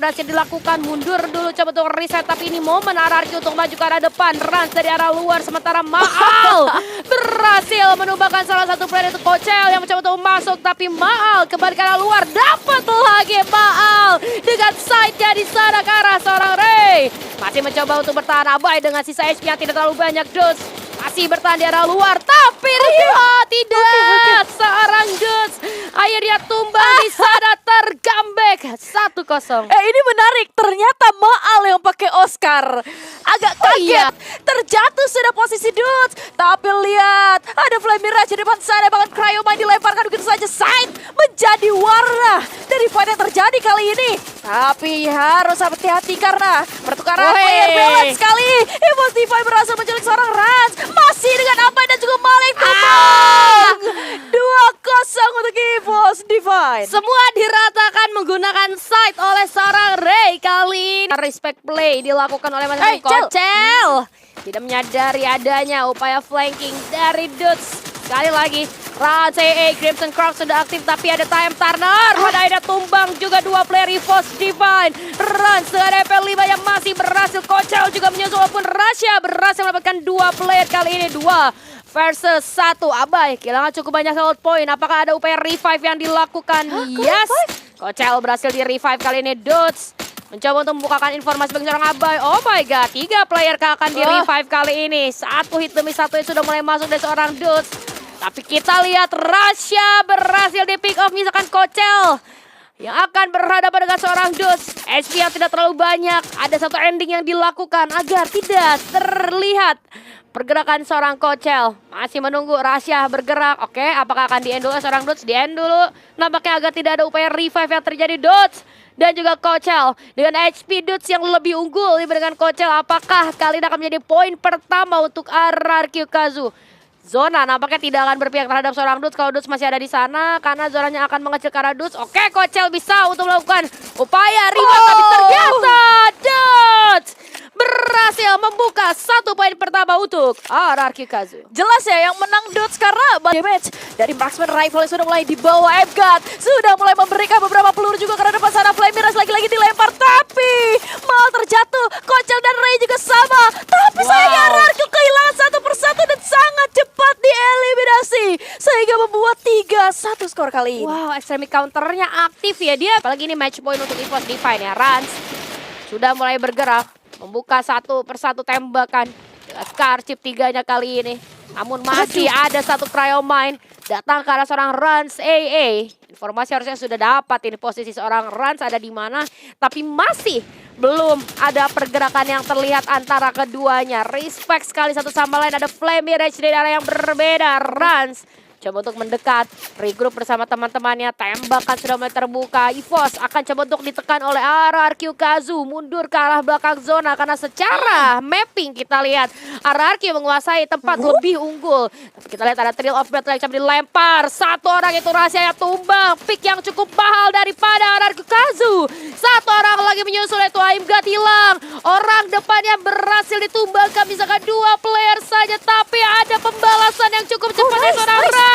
Berhasil dilakukan, mundur dulu coba untuk reset, tapi ini momen RRQ untuk maju ke arah depan. Rans dari arah luar, sementara Maal berhasil menumbangkan salah satu player itu Kocel yang mencoba untuk masuk, tapi Maal kembali ke arah luar, dapat lagi Maal dengan side-nya di sana ke arah seorang Ray. Masih mencoba untuk bertahan abai dengan sisa HP yang tidak terlalu banyak. Dudes masih bertahan di arah luar, tapi tidak. Seorang Dudes akhirnya tumbang di sana, tercomeback 1-0. Ini menarik, ternyata Maal yang pakai Oscar. Agak kaget, terjatuh sudah posisi Dudes. Tapi lihat, ada Flame Mirage di depan sana, bahkan Cryomine dilemparkan begitu saja. Side menjadi warna dari fight yang terjadi kali ini. Tapi harus hati-hati karena pertukaran player balance sekali. Evos Divine berhasil menculik seorang Rans. Masih dengan Abai dan juga Malik tumbang. 2-0 untuk Evos Divine. Semua diratakan menggunakan side oleh seorang Ray kali ini. Respect play dilakukan oleh masing-masing Kocel. Tidak menyadari adanya upaya flanking dari Dudes. Sekali lagi, Rans AA Crimson Cross sudah aktif, tapi ada Time Turner. Pada akhirnya tumbang juga dua player Evos Divine. Rans dengan EP 5 yang masih berhasil. Kocel juga menyusul, walaupun Rasha berhasil mendapatkan dua player kali ini. 2 versus 1. Abai kehilangan cukup banyak gold point. Apakah ada upaya revive yang dilakukan? Yes. Kocel berhasil di revive kali ini. Dudes mencoba untuk membukakan informasi bagi seorang Abai. Oh my god, 3 player akan di revive kali ini. Satu hit demi satu itu sudah mulai masuk dari seorang Dudes. Tapi kita lihat Rasha berhasil di pick off misalkan Kocel yang akan berhadapan dengan seorang Dudes. HP yang tidak terlalu banyak. Ada satu ending yang dilakukan agar tidak terlihat pergerakan seorang Kocel. Masih menunggu Rasha bergerak. Oke, apakah akan di-end dulu seorang Dudes? Di-end dulu. Nampaknya agak tidak ada upaya revive yang terjadi. Dudes dan juga Kocel dengan HP Dudes yang lebih unggul dibandingkan Kocel. Apakah kali ini akan menjadi poin pertama untuk RRQ Kazu? Zona nampaknya tidak akan berpihak terhadap seorang Dudes kalau Dudes masih ada di sana, karena zonanya akan mengecil ke arah Dudes. Oke, Kocel bisa untuk melakukan upaya revive, tapi ternyata Dudes berhasil membuka 1 poin pertama untuk RRQ Kazu. Jelas ya yang menang Dudes karena damage dari marksman rifle yang sudah mulai dibawa. Evgat sudah mulai memberikan beberapa peluru juga karena depan sana. Flame Mirage lagi-lagi dilempar, tapi Mal terjatuh. Kocel dan Ray juga sama, tapi sayangnya RRQ kehilangan 1 persatu dan sangat cepat dieliminasi sehingga membuat 3-1 skor kali ini. Wow, extreme counternya aktif ya dia. Apalagi ini match point untuk Evos Divine ya. Rans sudah mulai bergerak, membuka 1 persatu tembakan. Scar chip 3-nya kali ini. Namun masih ada satu Cryomine datang ke arah seorang Rans AA. Informasi harusnya sudah dapat ini posisi seorang Rans ada di mana, tapi masih belum ada pergerakan yang terlihat antara keduanya. Respect sekali satu sama lain. Ada Flame Mirage dari arah yang berbeda. Rans coba untuk mendekat, regroup bersama teman-temannya. Tembakan sudah mulai terbuka. Evos akan coba untuk ditekan oleh RRQ Kazu. Mundur ke arah belakang zona karena secara mapping kita lihat RRQ menguasai tempat lebih unggul. Tapi kita lihat ada Thrill of Battle yang coba dilempar. Satu orang itu Rasha yang tumbang. Pick yang cukup mahal daripada RRQ Kazu. Satu orang lagi menyusul itu Aimgat hilang. Orang depannya berhasil ditumbangkan misalkan 2 player saja. Tapi ada pembalasan yang cukup cepat dari seorang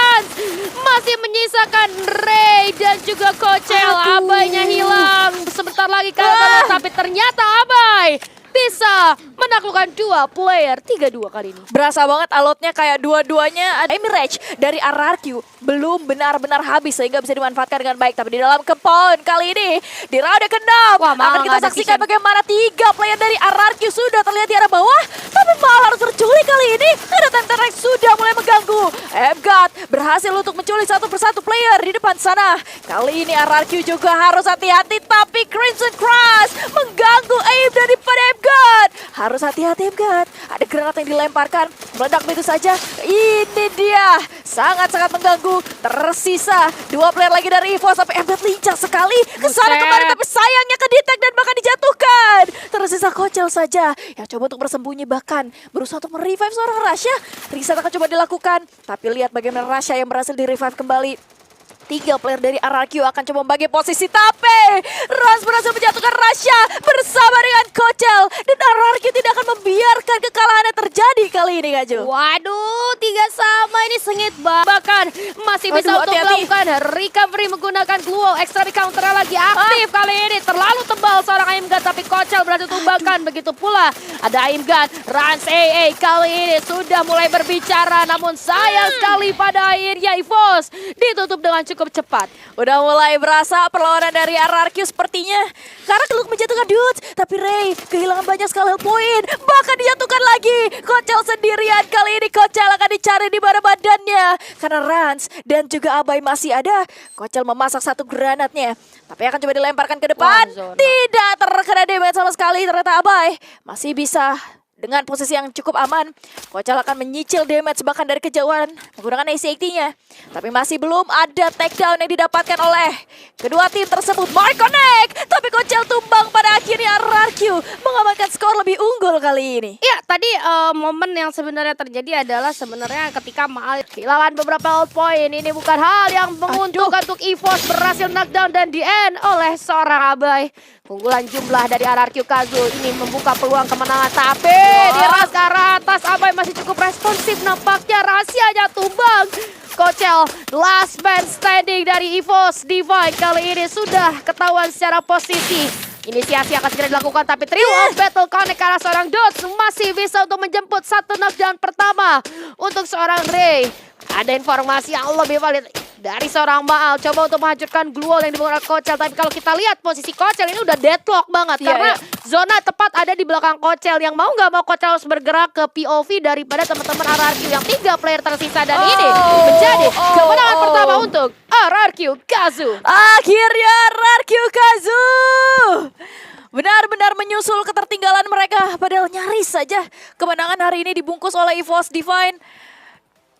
masih menyisakan Ray dan juga Kocel. Abainya hilang sebentar lagi kan, tapi ternyata Abai bisa menaklukkan 2 player 3-2 kali ini. Berasa banget alotnya kayak dua-duanya ada Mirage dari RRQ belum benar-benar habis sehingga bisa dimanfaatkan dengan baik. Tapi di dalam compound kali ini di round ke-6 akan kita saksikan bagaimana 3 player dari RRQ sudah terlihat di arah bawah, tapi malah harus terculik kali ini karena Time sudah mulai mengganggu. Evgat berhasil untuk menculik 1 persatu player di depan sana. Kali ini RRQ juga harus hati-hati, tapi Crimson Cross mengganggu aim daripada Evgat. Harus hati-hati Evgat. Ada granat yang dilemparkan, meledak begitu saja. Ini dia sangat-sangat mengganggu. Tersisa 2 player lagi dari Evos, tapi Evgat lincah sekali ke sana kemarin, tapi sayangnya ke-detect dan bahkan dijatuhkan. Tersisa Kocel saja yang coba untuk bersembunyi, bahkan berusaha untuk merevive seorang Rasha. Reset akan coba dilakukan, tapi lihat bagaimana Rasha yang berhasil di-revive kembali. 3 player dari RRQ akan coba membagi posisi, tapi Rans berhasil menjatuhkan Rasha bersama dengan Kocel. Dan RRQ tidak akan membiarkan kekalahannya terjadi kali ini. ini Kaju. Waduh, 3 sama ini sengit bahkan masih bisa Aduh, untuk hati-hati. melakukan recovery menggunakan Gluo. Extra counter lagi aktif kali ini. Terlalu tebal seorang Aimgan tapi Kochel berhasil tumbangkan. Begitu pula ada Aimgan. Rans AA kali ini sudah mulai berbicara. Namun sayang sekali pada akhirnya EVOS ditutup dengan cukup cepat. Udah mulai berasa perlawanan dari RRQ sepertinya. Karena Keluk menjatuhkan Dudes. Tapi Ray kehilangan banyak sekali health point. Bahkan dijatuhkan lagi. Kochel sendirian. Kali ini Kochel akan dicari di mana badannya. Karena Rans dan juga Abai masih ada. Kochel memasak satu granatnya. Tapi akan coba dilemparkan ke depan. Wah, zona. Tidak terkena damage sama sekali. Ternyata Abai masih bisa dengan posisi yang cukup aman. Kochel akan menyicil damage bahkan dari kejauhan menggunakan AC-80-nya. Tapi masih belum ada takedown yang didapatkan oleh kedua tim tersebut. Mark Connect! Tapi Kochel tumbang pada akhirnya. RRQ mengamankan skor lebih unggul kali ini. Ya, tadi momen yang sebenarnya terjadi adalah sebenarnya ketika Maal kehilangan beberapa health point. Ini bukan hal yang menguntungkan untuk EVOS, berhasil knockdown dan di end oleh seorang Abai. Keunggulan jumlah dari RRQ Kazu ini membuka peluang kemenangan. Tapi diras ke arah atas, Abai masih cukup responsif nampaknya. Rahasianya tumbang. Kochel, last man standing dari EVOS Divine kali ini sudah ketahuan secara posisi. Inisiasi akan segera dilakukan, tapi trio of battle connect ke arah seorang Dots masih bisa untuk menjemput satu knockdown pertama untuk seorang Ray. Ada informasi yang lebih valid dari seorang Maal, coba untuk menghancurkan Gluol yang dibawa Kochel. Tapi kalau kita lihat posisi Kochel ini udah deadlock banget. Iya, Karena iya. zona tepat ada di belakang Kochel. Yang mau nggak mau Kochel harus bergerak ke POV daripada teman-teman RRQ yang 3 player tersisa. Dan ini menjadi kemenangan pertama untuk RRQ Kazu. Akhirnya RRQ Kazu benar-benar menyusul ketertinggalan mereka. Padahal nyaris saja kemenangan hari ini dibungkus oleh EVOS Divine.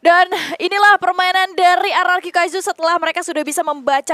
Dan inilah permainan dari RRQ Kazu setelah mereka sudah bisa membaca